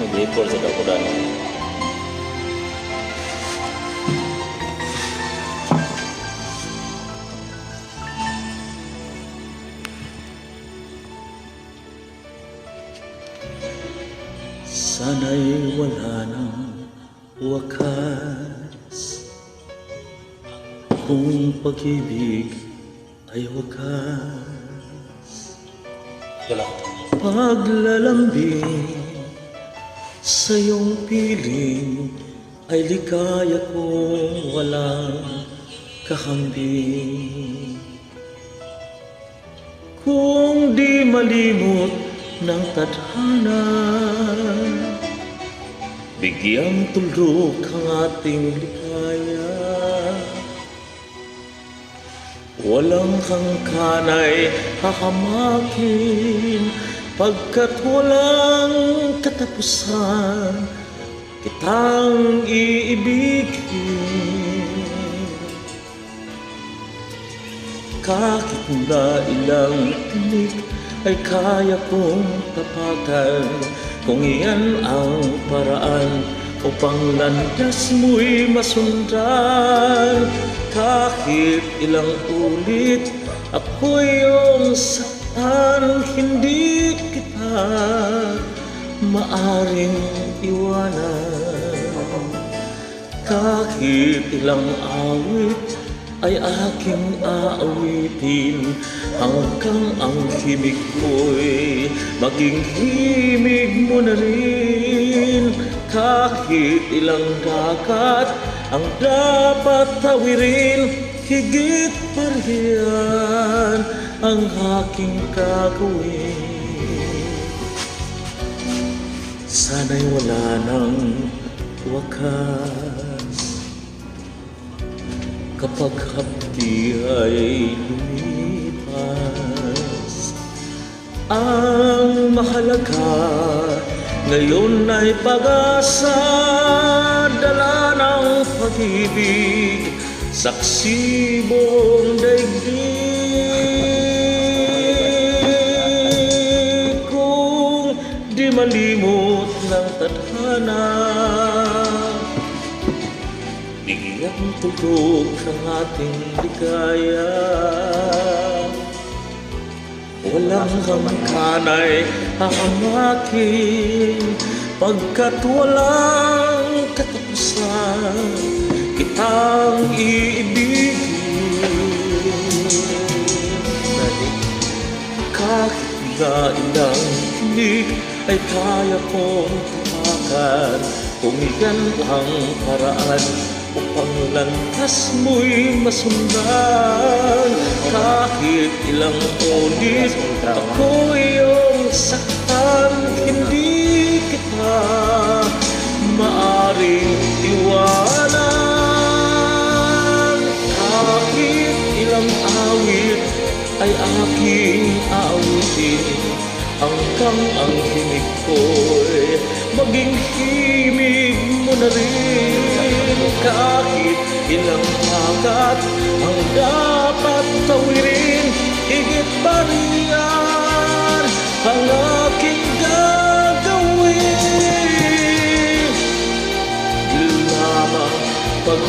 Mag-record sa dakudan. Sana'y wala ng wakas, kung pag-ibig ay wakas. Paglalambing sa iyong piling ay ligaya kong walang kakambing. Kung di malimot ng tadhana, bigyang tuldok ang ating ligaya. Walang hangkanay hahamakin, pagkat walang katapusan kitang iibigin. Kahit na ilang tinik ay kaya kong tapakan, kung iyan ang paraan upang landas mo'y masundan. Kahit ilang ulit ako iyong saktan, hindi kita maaring iwanan. Kahit ilang awit ay aking aawitin, hanggang ang himig ko'y maging himig mo na rin. Kahit ilang dagat ang dapat tawirin, higit pa riyan ang aking gagawin. Sana'y wala ng wakas, kapag hapdi ay lumipas. Ang mahalaga ngayon ay pag-asa, dala ng pag-ibig, saksi buong daigdig. Kung di malimot ng tadhana, bigyang tuldok ang ating ligaya. Walang hangkanay hahamakin, pagkat walang katapusan kitang iibigin. Kahit na ilang tinig ay kaya kong tapakan, kung iyan ang paraan upang landas mo'y masundan. Kahit ilang ulit ako iyong saktan, hindi kita maaring iwanan. Kahit ilang awit ay aking aawitin, hanggang ang himig ko'y maging himig mo na rin. Kahit ilang hagat ang dapat tawirin, higit pa riyan ang aking gagawin. Lamang pag